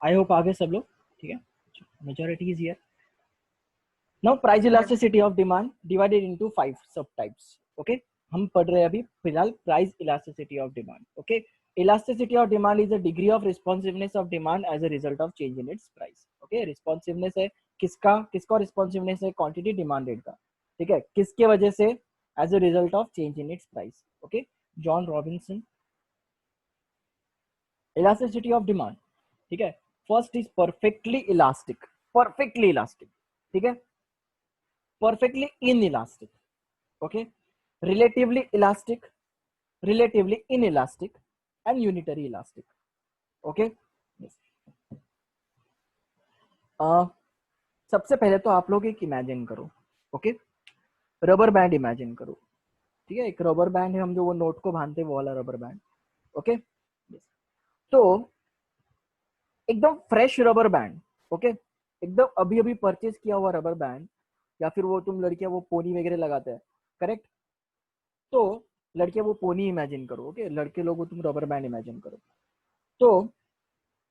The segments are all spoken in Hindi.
आई होप आगे सब लोग ठीक है, majority is here. Now price elasticity of demand divided into 5 सब टाइप्स। ओके, हम पढ़ रहे हैं अभी फिलहाल price elasticity of demand. Okay, elasticity of demand is a degree of responsiveness of demand as a result of change in its price. Okay, responsiveness है किसका, किसका रिस्पॉन्सिवनेस है, क्वांटिटी डिमांडेड का, ठीक है, किसके वजह से, as a result of change in its price. Okay, John Robinson. Elasticity of demand, ठीक है, first is perfectly elastic, perfectly elastic, ठीक है, perfectly inelastic, okay, relatively elastic, relatively inelastic, and unitary elastic. Okay, yes. सबसे पहले तो आप लोग एक इमेजिन करो, ओके, रबर बैंड इमेजिन करो, ठीक है, एक रबर बैंड है, हम जो वो नोट को बांधते हैं वो वाला रबर बैंड। ओके, तो एकदम फ्रेश रबर बैंड, ओके, एकदम अभी अभी परचेज किया हुआ रबर बैंड, या फिर वो तुम लड़कियां वो पोनी वगैरह लगाते हैं, करेक्ट, तो लड़कियां वो पोनी इमेजिन करो, ओके, लड़के लोगों तुम रबर बैंड इमेजिन करो। तो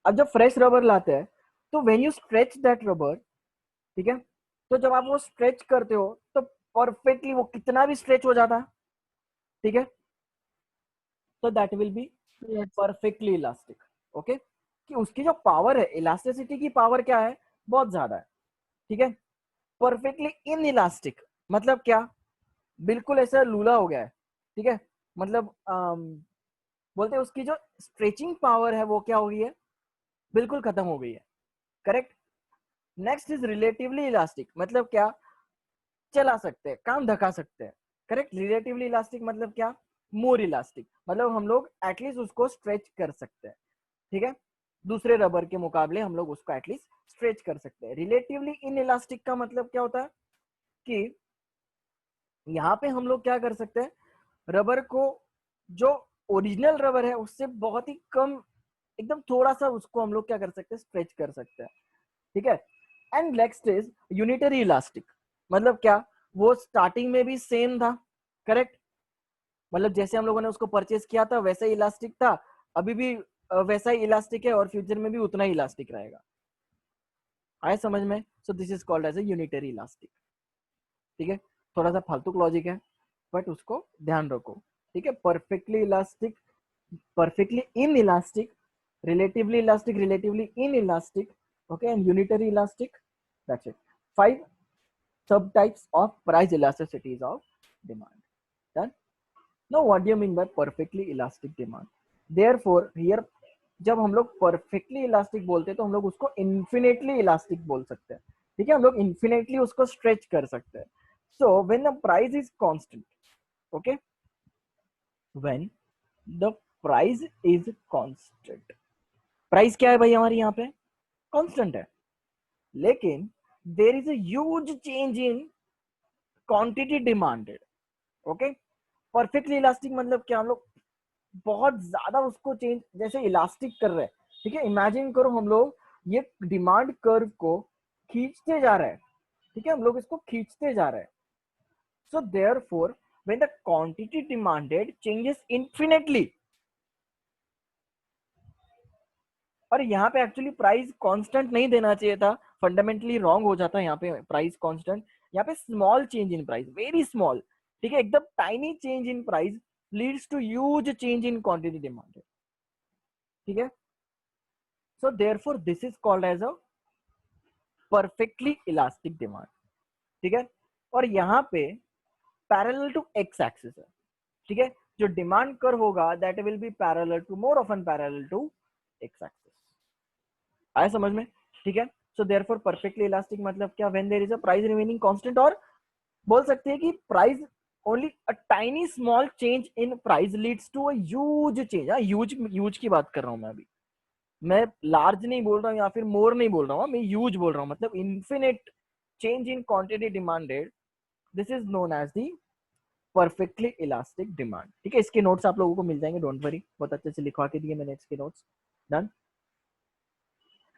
अब जब फ्रेश रबर लाते हैं तो when you stretch that rubber, ठीक है, तो जब आप वो स्ट्रेच करते हो तो परफेक्टली वो कितना भी स्ट्रेच हो जाता है, ठीक है, तो that will B Yes. Perfectly elastic. Okay, कि उसकी जो पावर है, इलास्टिसिटी की पावर क्या है, बहुत ज्यादा है, ठीक है। परफेक्टली इन इलास्टिक मतलब क्या, बिल्कुल ऐसा लूला हो गया है, ठीक है, मतलब बोलते हैं उसकी जो स्ट्रेचिंग पावर है वो क्या हो गई है, बिल्कुल खत्म हो गई है, correct. Next is relatively elastic, मतलब क्या, चला सकते हैं, काम धका सकते हैं, करेक्ट। रिलेटिवली इलास्टिक मतलब क्या, मोर इलास्टिक, मतलब हम लोग एटलीस्ट उसको स्ट्रेच कर सकते हैं, ठीक है, दूसरे रबर के मुकाबले हम लोग उसको एटलीस्ट स्ट्रेच कर सकते हैं। रिलेटिवली इन इलास्टिक का मतलब क्या होता है कि यहाँ पे हम लोग क्या कर सकते हैं, रबर को जो ओरिजिनल रबर है उससे बहुत ही कम, एकदम थोड़ा सा उसको हम लोग क्या कर सकते हैं, स्ट्रेच कर सकते हैं, ठीक है। And next is unitary elastic, मतलब क्या, वो स्टार्टिंग में भी सेम था, करेक्ट, मतलब जैसे हम लोगों ने उसको परचेज किया था वैसा ही इलास्टिक था, अभी भी वैसा ही इलास्टिक है और फ्यूचर में भी उतना ही इलास्टिक रहेगा। आए समझ में? So this is called as a unitary elastic, ठीक है, थोड़ा सा फालतू लॉजिक है बट उसको ध्यान रखो, ठीक है। Perfectly elastic, perfectly inelastic, relatively elastic, relatively inelastic, okay, and unitary elastic. That's it. 5 subtypes of price elasticities of demand. Done. Now, what do you mean by perfectly elastic demand? Therefore, here जब हम लोग परफेक्टली इलास्टिक बोलते हैं तो हम लोग उसको इन्फिनेटली इलास्टिक बोल सकते हैं, ठीक है, हम लोग इन्फिनेटली उसको स्ट्रेच कर सकते हैं। So when the price is constant, okay, when the price is constant, price क्या है भाई हमारी यहाँ पे, कांस्टेंट है, लेकिन there is a change in quantity demanded, okay. Perfectly elastic मतलब क्या, हम लोग बहुत ज्यादा उसको चेंज जैसे इलास्टिक कर रहे हैं, ठीक है, इमेजिन करो हम लोग ये डिमांड कर्व को खींचते जा रहे हैं, ठीक है, हम लोग इसको खींचते जा रहे हैं। So therefore when the quantity demanded changes infinitely, और यहाँ पे एक्चुअली प्राइस कांस्टेंट नहीं देना चाहिए था, फंडामेंटली रॉन्ग हो जाता है यहाँ पे प्राइस कांस्टेंट, यहाँ पे small change in price, very small, ठीक है, एकदम tiny change in price leads to huge change in quantity demand, ठीक है। So therefore this is called as a perfectly elastic demand, ठीक है। और यहाँ पे पैरेलल टू एक्स एक्सिस है, ठीक है, जो डिमांड कर्व होगा that will be parallel to, more often parallel to X axis. आया समझ में? ठीक है। सो देयरफॉर परफेक्टली इलास्टिक मतलब क्या, when there is a price remaining constant, और बोल सकते हैं कि price only a tiny small change in price leads to a huge change. Huge, huge की बात कर रहा हूं मैं अभी, मैं लार्ज नहीं बोल रहा हूं या फिर मोर नहीं बोल रहा हूं, मैं ह्यूज बोल रहा हूं, मतलब infinite change in quantity demanded, this is known as the perfectly elastic demand, ठीक है। इसके नोट्स आप लोगों को मिल जाएंगे, डोंट वरी, बहुत अच्छे से लिखवा के दिए मैंने इसके notes. Done.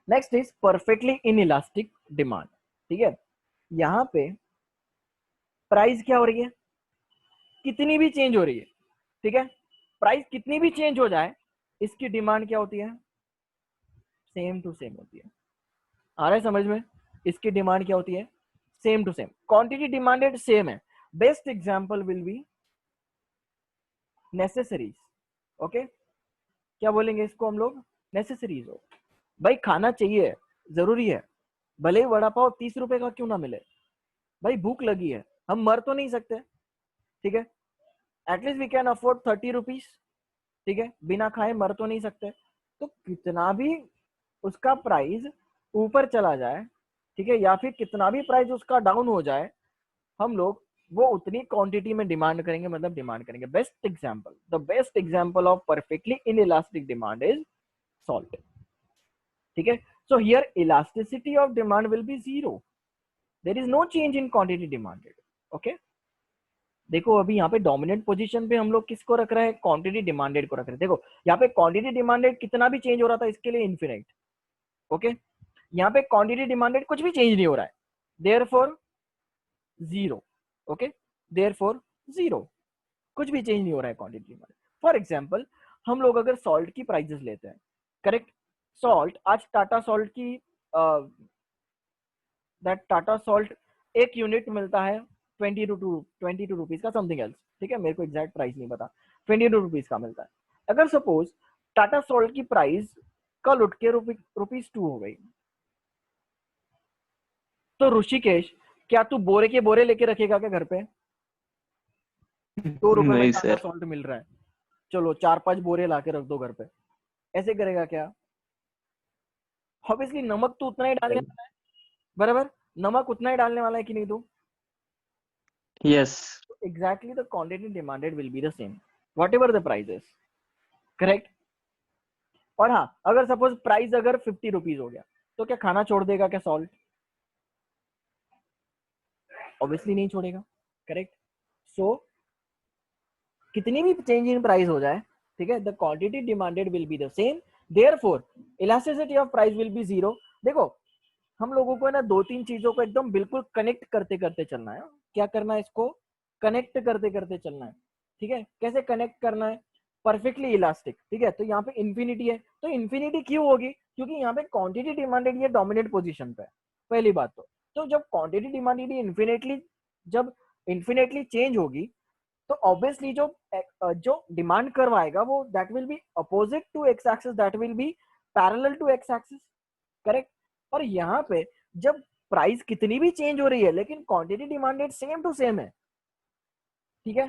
Next is perfectly in elastic demand, ठीक है, यहाँ पे प्राइस क्या हो रही है, कितनी भी चेंज हो रही है, ठीक है, प्राइस कितनी भी चेंज हो जाए इसकी डिमांड क्या होती है, सेम टू सेम होती है। आ रहा है समझ में? इसकी डिमांड क्या होती है? Same to same. Quantity demanded same है। Best example will be necessities. Okay, क्या बोलेंगे इसको हम लोग? नेसेसरीज हो। भाई खाना चाहिए, जरूरी है, भले ही वड़ा पाव 30 रुपए का क्यों ना मिले, भाई भूख लगी है, हम मर तो नहीं सकते, ठीक है, at least we can afford 30 rupees, ठीक है, बिना खाए मर तो नहीं सकते। तो कितना भी उसका प्राइस ऊपर चला जाए, ठीक है, या फिर कितना भी प्राइस उसका डाउन हो जाए, हम लोग वो उतनी क्वांटिटी में डिमांड करेंगे, मतलब डिमांड करेंगे। Best example, the best example of perfectly inelastic demand is salt, ठीक है। So here elasticity of demand will be zero, there is no change in quantity demanded. Okay, देखो अभी यहाँ पे डोमिनेंट पोजीशन पे हम लोग किसको रख रहे हैं? क्वांटिटी डिमांडेड को रख रहे हैं। देखो यहाँ पे क्वांटिटी डिमांडेड कितना भी चेंज हो रहा था इसके लिए इन्फिनिट, ओके, यहाँ पे क्वांटिटी डिमांडेड कुछ भी चेंज नहीं हो रहा है, therefore zero. Okay, therefore zero, कुछ भी चेंज नहीं हो रहा है क्वांटिटी डिमांडेड। फॉर एग्जांपल हम लोग अगर सॉल्ट की प्राइसेस लेते हैं, करेक्ट, सॉल्ट आज टाटा सॉल्ट की दैट टाटा सॉल्ट एक यूनिट मिलता है 22 रुपीज का, समथिंग एल्स, ठीक है, मेरे को एग्जैक्ट प्राइस नहीं पता, 22 रुपीज का मिलता है। अगर सपोज टाटा सॉल्ट की प्राइस कल उठ के ₹2 हो गई, तो ऋषिकेश क्या तू बोरे के बोरे लेके रखेगा क्या घर पे? 2 रुपए में नहीं टाटा सर। सॉल्ट मिल रहा है, चलो 4-5 बोरे ला के रख दो घर पे, ऐसे करेगा क्या? ऑब्वियसली नमक तो उतना ही डालने वाला है, बराबर, नमक उतना ही डालने वाला है कि नहीं तू? Yes. Exactly the quantity demanded will be the same whatever the price is, correct। और हाँ, अगर सपोज प्राइस अगर 50 रुपीज हो गया, तो क्या खाना छोड़ देगा क्या सॉल्ट? ऑब्वियसली नहीं छोड़ेगा, करेक्ट। सो कितनी भी चेंज इन प्राइस हो जाए, ठीक है, the quantity demanded will be the same, therefore elasticity of price will be zero. देखो हम लोगों को है ना दो तीन चीजों को एकदम बिल्कुल कनेक्ट करते करते चलना है। क्या करना है? इसको कनेक्ट करते करते चलना है, ठीक है। कैसे कनेक्ट करना है? परफेक्टली इलास्टिक, ठीक है, तो यहाँ पे इंफिनिटी है, तो इंफिनिटी क्यों होगी? क्योंकि यहाँ पे क्वांटिटी डिमांडेड ये डोमिनेट पोजीशन पे है, पहली बात। तो जब क्वांटिटी डिमांडेड इन्फिनेटली, जब इन्फिनेटली चेंज होगी, तो ऑब्वियसली जो जो डिमांड कर्व आएगा वो that will be opposite to X axis, that will be parallel to X axis, correct. और यहाँ पे जब प्राइस कितनी भी चेंज हो रही है लेकिन quantity demanded same to same है, ठीक है,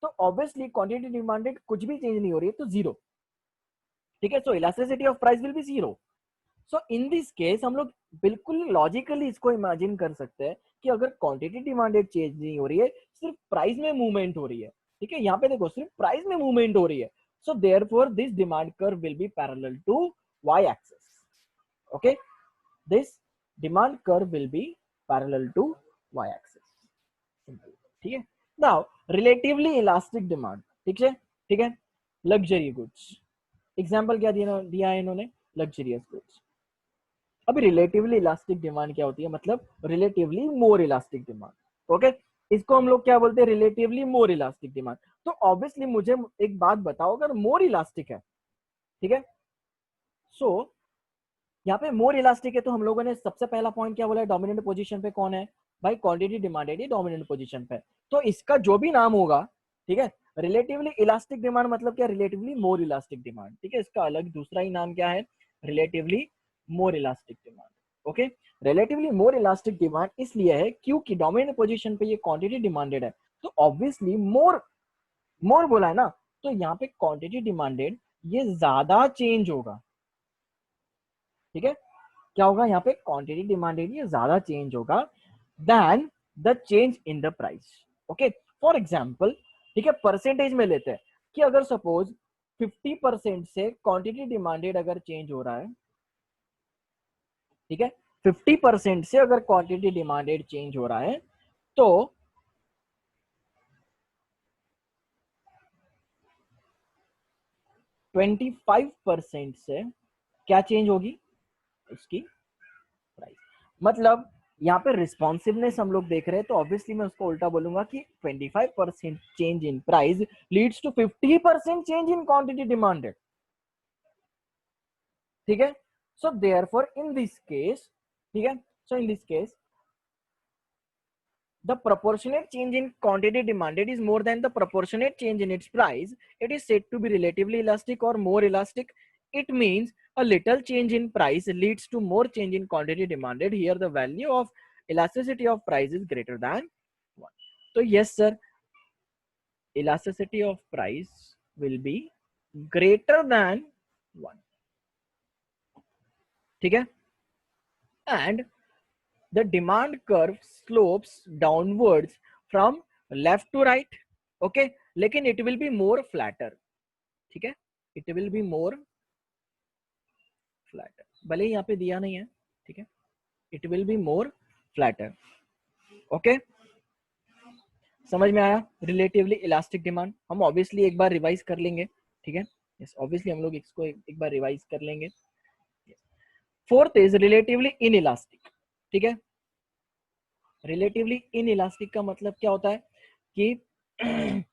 तो ऑब्वियसली क्वांटिटी डिमांडेड कुछ भी चेंज नहीं हो रही है, तो जीरो, ठीक है। So elasticity of price will be zero. So in this case हम लोग बिल्कुल लॉजिकली इसको इमेजिन कर सकते हैं कि अगर क्वांटिटी डिमांडेड चेंज नहीं हो रही है, सिर्फ प्राइस में मूवमेंट हो रही है, ठीक है, यहाँ पे देखो सिर्फ प्राइस में मूवमेंट हो रही है, so therefore this demand curve will be parallel to Y axis. Okay, this demand curve will be parallel to Y axis, simple, ठीक है। नाउ रिलेटिवली इलास्टिक डिमांड, ठीक है, ठीक है, लग्जरी गुड्स, एग्जांपल क्या दिया है इन्होंने? Luxurious goods. अभी रिलेटिवली इलास्टिक डिमांड क्या होती है? मतलब रिलेटिवली मोर इलास्टिक डिमांड, ओके, इसको हम लोग क्या बोलते हैं? रिलेटिवली मोर इलास्टिक डिमांड। तो ऑब्वियसली मुझे एक बात बताओ, अगर मोर इलास्टिक है, ठीक है, सो यहाँ पे मोर इलास्टिक है, तो हम लोगों ने सबसे पहला पॉइंट क्या बोला है? डोमिनेंट पोजीशन पे कौन है? भाई क्वांटिटी डिमांडेड है डोमिनेंट पोजीशन पे, तो इसका जो भी नाम होगा, ठीक है, रिलेटिवली इलास्टिक डिमांड मतलब क्या? रिलेटिवली मोर इलास्टिक डिमांड, ठीक है, इसका अलग दूसरा ही नाम क्या है? रिलेटिवली मोर इलास्टिक डिमांड। ओके, रिलेटिवली मोर इलास्टिक डिमांड इसलिए है क्योंकि डोमिनेंट पोजीशन पे ये क्वांटिटी डिमांडेड है, तो ऑब्वियसली मोर, मोर बोला है ना, तो यहाँ पे क्वांटिटी डिमांडेड ये ज्यादा चेंज होगा, ठीक है। क्या होगा यहाँ पे? क्वांटिटी डिमांडेड ये ज्यादा चेंज होगा than the change in the price. Okay, for example, ठीक है, परसेंटेज में लेते हैं कि अगर सपोज 50% से क्वांटिटी डिमांडेड अगर चेंज हो रहा है, ठीक है, 50% से अगर क्वांटिटी डिमांडेड चेंज हो रहा है, तो 25% से क्या चेंज होगी? उसकी प्राइस। मतलब यहाँ पे रिस्पॉन्सिवनेस हम लोग देख रहे हैं, तो ऑब्वियसली मैं उसको उल्टा बोलूंगा कि 25% change in price leads to 50% change in quantity demanded, ठीक है। So therefore in this case, ठीक है, so in this case the proportionate change in quantity demanded is more than the proportionate change in its price. It is said to be relatively elastic or more elastic. It means a little change in price leads to more change in quantity demanded. Here the value of elasticity of price is greater than 1. So yes sir, elasticity of price will be greater than 1. ठीक है, and the demand curve slopes downwards from left to right. Okay, लेकिन it will be more flatter. ठीक है, it will be more flatter, भले ही यहाँ पे दिया नहीं है. ठीक है, it will be more flatter. Okay, समझ में आया? रिलेटिवली इलास्टिक डिमांड हम ऑब्वियसली एक बार रिवाइज कर लेंगे. ठीक है, यस ऑब्वियसली हम लोग इसको एक बार रिवाइज कर लेंगे. Fourth is relatively in elastic. ठीक है, रिलेटिवली इन इलास्टिक का मतलब क्या होता है कि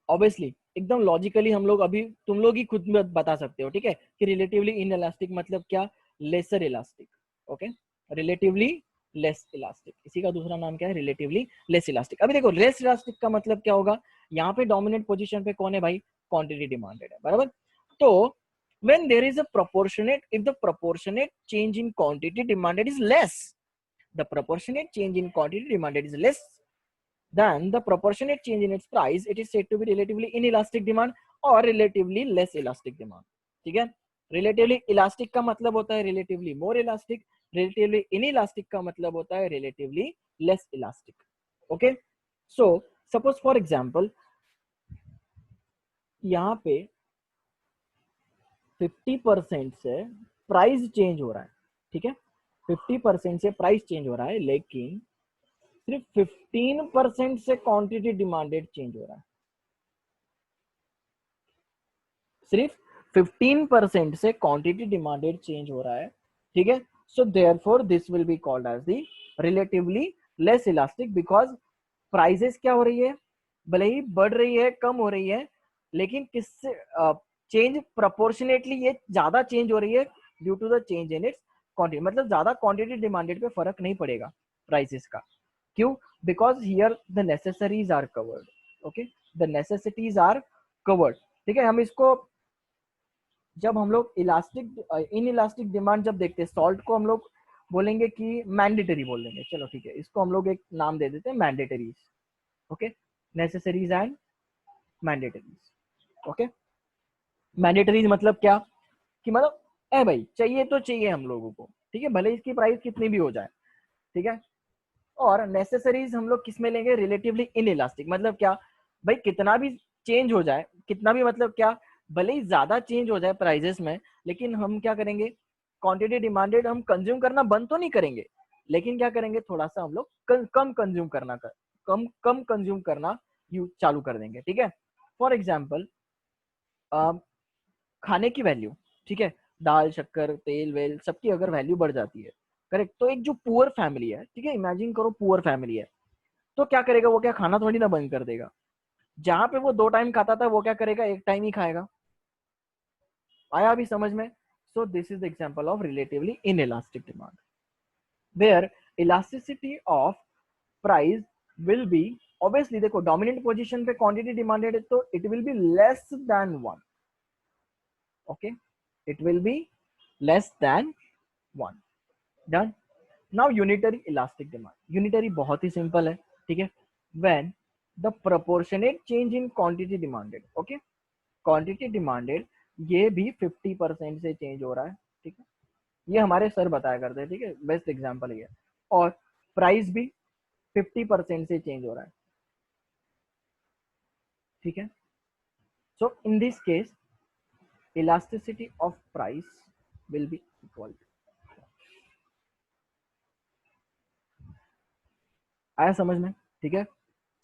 ऑब्वियसली एकदम लॉजिकली हम लोग अभी तुम लोग ही खुद में बता सकते हो. ठीक है, कि रिलेटिवली इन इलास्टिक मतलब क्या? Lesser elastic. Okay, relatively less elastic, इसी का दूसरा नाम क्या है? Relatively less elastic. अभी देखो लेस इलास्टिक का मतलब क्या होगा? यहाँ पे डोमिनेंट पोजीशन पे कौन है भाई? क्वांटिटी डिमांडेड है, बराबर. तो when there is a proportionate, if the proportionate change in quantity demanded is less, the proportionate change in quantity demanded is less than the proportionate change in its price, it is said to be relatively inelastic demand or relatively less elastic demand. ठीक है, relatively elastic का मतलब होता है relatively more elastic, relatively inelastic का मतलब होता है relatively less elastic. Okay, so suppose for example यहाँ पे 50% से प्राइस चेंज हो रहा है. ठीक है, 50% से प्राइस चेंज हो रहा है, लेकिन सिर्फ 15% से क्वांटिटी डिमांडेड चेंज हो रहा है. सिर्फ 15% से क्वांटिटी डिमांडेड चेंज हो रहा है. ठीक है, so therefore this will be called as the relatively less elastic, because prices क्या हो रही है? भले ही बढ़ रही है, कम हो रही है, लेकिन किससे चेंज प्रोपोर्शनेटली ये ज्यादा चेंज हो रही है due to the change in its quantity. मतलब ज्यादा क्वांटिटी डिमांडेड पे फर्क नहीं पड़ेगा प्राइसेस का. क्यों? Because here the necessaries are covered. Okay, the necessities are covered. ठीक है, हम इसको जब हम लोग इलास्टिक इन इलास्टिक डिमांड जब देखते हैं, सॉल्ट को हम लोग बोलेंगे कि मैंडेटरी बोल देंगे. चलो ठीक है, इसको हम लोग एक नाम दे देते हैं mandatories. Okay, necessities and mandatories. Okay, mandatories मतलब क्या? कि मतलब ए भाई चाहिए तो चाहिए हम लोगों को. ठीक है, भले इसकी प्राइस कितनी भी हो जाए. ठीक है, और नेसेसरीज हम लोग किस में लेंगे? Relatively in elastic. मतलब क्या भाई? कितना भी चेंज हो जाए, कितना भी मतलब क्या, भले ही ज्यादा चेंज हो जाए प्राइजेस में, लेकिन हम क्या करेंगे? क्वांटिटी डिमांडेड हम कंज्यूम करना बंद तो नहीं करेंगे, लेकिन क्या करेंगे? थोड़ा सा हम लोग कम कंज्यूम करना कम कंज्यूम करना चालू कर देंगे. ठीक है, फॉर एग्जाम्पल खाने की वैल्यू, ठीक है, दाल शक्कर तेल वेल सबकी अगर वैल्यू बढ़ जाती है, करेक्ट, तो एक जो पुअर फैमिली है, ठीक है, इमेजिन करो पुअर फैमिली है, तो क्या करेगा? वो क्या खाना थोड़ी ना बंद कर देगा. जहां पे वो 2 टाइम खाता था, वो क्या करेगा? 1 टाइम ही खाएगा. आया अभी समझ में? So this is the example of relatively inelastic demand, where elasticity of price will be, obviously देखो डोमिनेंट पोजीशन पे क्वांटिटी डिमांडेड है, तो it will be less than 1. Okay, it will be less than 1. Done. Now unitary elastic demand. Unitary बहुत ही सिंपल है. ठीक है, when the proportionate change in quantity demanded. Okay, quantity demanded ये भी 50% से चेंज हो रहा है. ठीक है, ये हमारे सर बताया करते हैं. ठीक है, बेस्ट एग्जांपल ये. और प्राइस भी 50% से चेंज हो रहा है. ठीक है, so in this case elasticity of price will be equal. आया समझ में? ठीक है,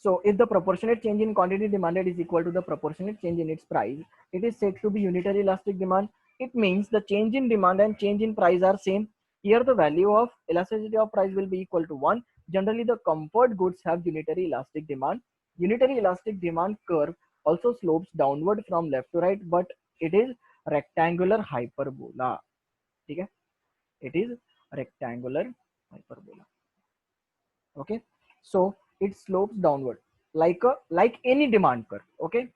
so if the proportionate change in quantity demanded is equal to the proportionate change in its price, it is said to be unitary elastic demand. It means the change in demand and change in price are same. Here the value of elasticity of price will be equal to 1. Generally the comfort goods have unitary elastic demand. Unitary elastic demand curve also slopes downward from left to right, but it is rectangular hyperbola, ठीक है, it is rectangular hyperbola. Okay, so it slopes downward like any demand curve. Okay,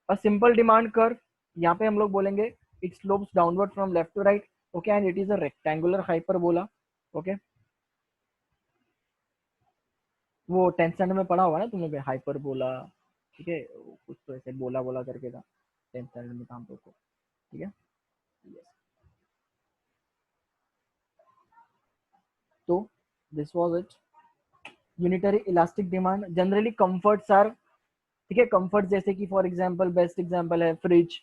a simple demand curve, यहाँ पे हम लोग बोलेंगे it slopes downward from left to right. Okay, and it is a rectangular hyperbola. Okay, वो 10th स्टैंडर्ड में पढ़ा हुआ ना तुमने हाइपरबोला, ठीक है, कुछ तो ऐसे बोला बोला करके था 10th स्टैंडर्ड में था हम लोग को, ठीक है। yes. तो this was it, unitary elastic demand. Generally comforts are, ठीक है, कंफर्ट जैसे कि फॉर एग्जांपल बेस्ट एग्जांपल है फ्रिज।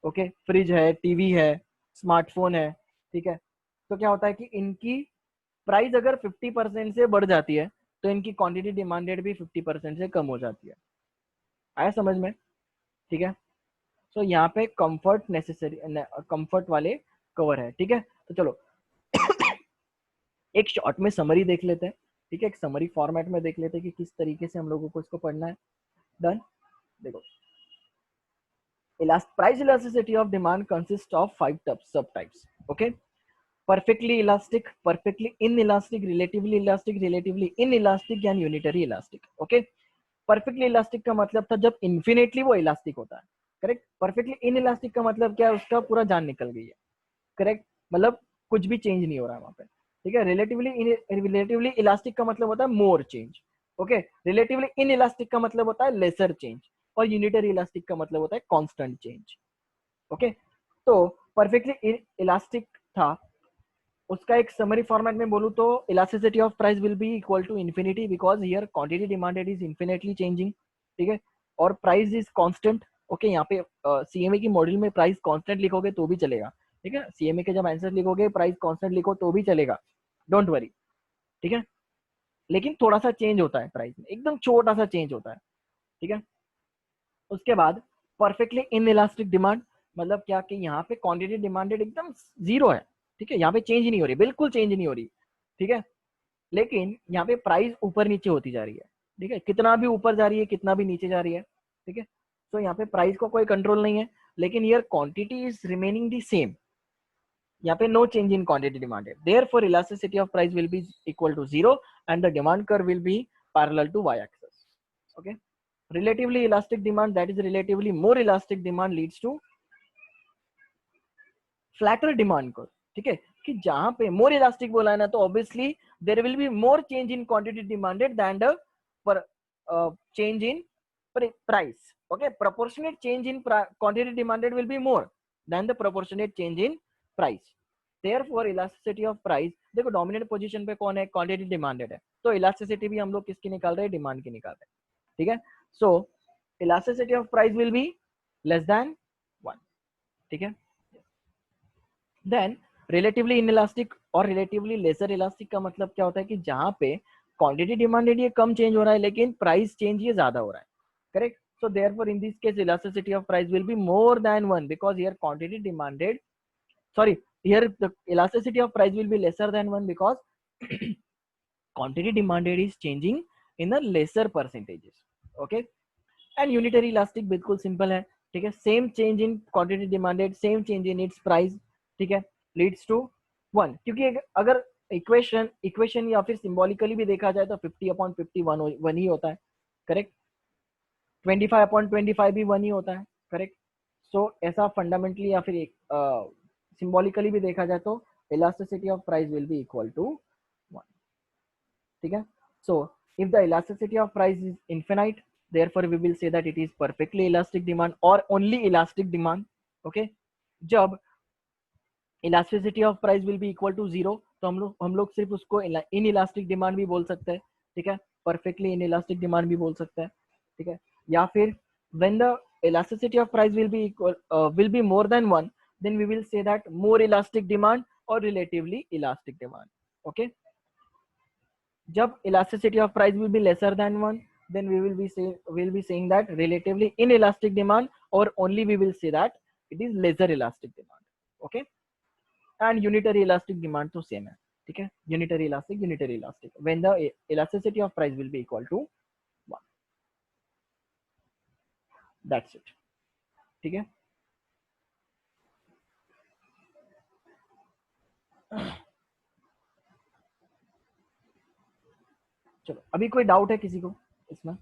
ओके, फ्रिज है, टीवी है, स्मार्टफोन है, ठीक है। तो क्या होता है कि इनकी प्राइस अगर 50% से बढ़ जाती है तो इनकी क्वांटिटी डिमांडेड भी 50% से कम हो जाती है। आया समझ में, ठीक है। तो यहाँ पे कंफर्ट नेसेसरी, कंफर्ट वाले कवर है, ठीक है। तो चलो एक शॉर्ट में समरी देख लेते हैं, ठीक है, एक समरी फॉर्मेट में देख लेते हैं कि किस तरीके से हम लोगों को इसको पढ़ना है। डन, देखो, price elasticity of demand consists of 5 subtypes. Okay, perfectly elastic, perfectly inelastic, relatively inelastic and unitary elastic. Okay, perfectly elastic का मतलब था जब infinitely वो elastic होता है, करेक्ट। perfectly inelastic का मतलब क्या है, उसका पूरा जान निकल गई है, करेक्ट, मतलब कुछ भी चेंज नहीं हो रहा है वहां पे, ठीक है। रिलेटिवली इलास्टिक का मतलब होता है more change. Okay, relatively inelastic का मतलब होता है लेसर चेंज, और यूनिटरी इलास्टिक का मतलब होता है कांस्टेंट चेंज। ओके, तो परफेक्टली इलास्टिक था, उसका एक समरी फॉर्मेट में बोलूं तो elasticity of price will be equal to infinity because here quantity demanded is infinitely changing, ठीक है, और प्राइस इज कांस्टेंट। ओके, यहाँ पे सीएमए की मॉड्यूल में प्राइस कांस्टेंट लिखोगे तो भी चलेगा, ठीक है। सीएमए के जब आंसर लिखोगे प्राइस कांस्टेंट लिखो तो भी चलेगा, डोंट वरी, ठीक है। लेकिन थोड़ा सा चेंज होता है प्राइस में, एकदम छोटा सा चेंज होता है, ठीक है। उसके बाद परफेक्टली इनइलास्टिक डिमांड, मतलब क्या कि यहाँ पे क्वांटिटी डिमांडेड एकदम जीरो है, ठीक है, यहाँ पे चेंज नहीं हो रही, बिल्कुल चेंज नहीं हो रही, ठीक है। लेकिन यहाँ पे प्राइस ऊपर नीचे होती जा रही है, ठीक है, कितना भी ऊपर जा रही है कितना भी नीचे जा रही है, ठीक है। तो यहाँ पे प्राइस को कोई कंट्रोल नहीं है, लेकिन here quantity is remaining the same, यहाँ पे no change in quantity demanded, therefore elasticity of price will be equal to zero and the demand curve will be parallel to Y axis. Okay, relatively elastic demand, that is relatively more elastic demand leads to flatter demand curve, ठीक है, कि जहां पे मोर इलास्टिक बोला है ना तो obviously there will be more change in quantity demanded than the change in price. Okay, proportionate change in quantity demanded will be more than the proportionate change in price, therefore elasticity of price, देखो डोमिनेंट पोजीशन पे कौन है, क्वांटिटी डिमांडेड है, तो इलास्टिसिटी भी हम लोग किसकी निकाल रहे हैं, डिमांड की निकाल रहे हैं, ठीक है। So elasticity of price will be less than 1, ठीक है। देन रिलेटिवली इनइलास्टिक और रिलेटिवली लेसर इलास्टिक का मतलब क्या होता है कि जहां पे क्वांटिटी डिमांडेड ये कम चेंज हो रहा है लेकिन प्राइस चेंज ये ज्यादा हो रहा है, correct. So therefore in this case elasticity of price will be more than 1 because here quantity demanded, sorry, here the elasticity of price will be lesser than 1 because quantity demanded is changing in the lesser percentages। okay, and unitary elastic बिल्कुल सिंपल है, ठीक है, same change in quantity demanded, same change in its price, ठीक है, लीड्स टू 1, क्योंकि अगर इक्वेशन या फिर सिंबॉलिकली भी देखा जाए तो 50/50 वन ही होता है, करेक्ट। 25/25 भी वन ही होता है, करेक्ट। सो ऐसा फंडामेंटली या फिर सिंबॉलिकली भी देखा जाए तो elasticity of price will be equal to 1, ठीक है। So if the elasticity of price is infinite, therefore we will say that it is perfectly elastic demand or only elastic demand। okay, जब elasticity of price will be equal to zero तो हम लोग सिर्फ उसको inelastic demand भी बोल सकते हैं, ठीक है, perfectly inelastic demand भी बोल सकते हैं, ठीक है। या फिर when the elasticity of price will be equal will be more than 1 then we will say that more elastic demand or relatively elastic demand। okay, जब elasticity of price will be lesser than 1 then we will be saying that relatively inelastic demand or only we will say that it is lesser elastic demand। okay, and unitary elastic demand तो same है, ठीक है, unitary elastic when the elasticity of price will be equal to 1, that's it, ठीक है। चलो अभी कोई डाउट है किसी को इसमें?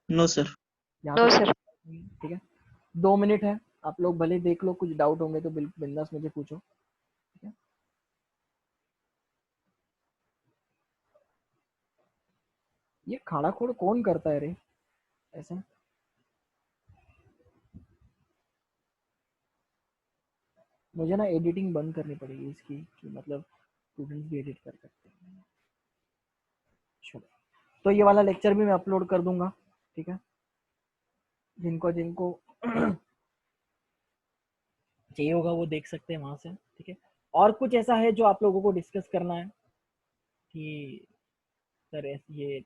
No sir. यहाँ नो पे सर। ठीक है, 2 मिनट है, आप लोग भले देख लो, कुछ डाउट होंगे तो बिल्कुल बिंदास मुझे पूछो, ठीक है। ये खाड़ा खोड़ कौन करता है रे ऐसा? मुझे ना एडिटिंग बंद करनी पड़ेगी इसकी, कि मतलब स्टूडेंट्स भी एडिट कर सकते हैं। चलो, तो ये वाला लेक्चर भी मैं अपलोड कर दूंगा, ठीक है, जिनको जिनको चाहिए होगा वो देख सकते हैं वहां से, ठीक है। और कुछ ऐसा है जो आप लोगों को डिस्कस करना है कि सर ये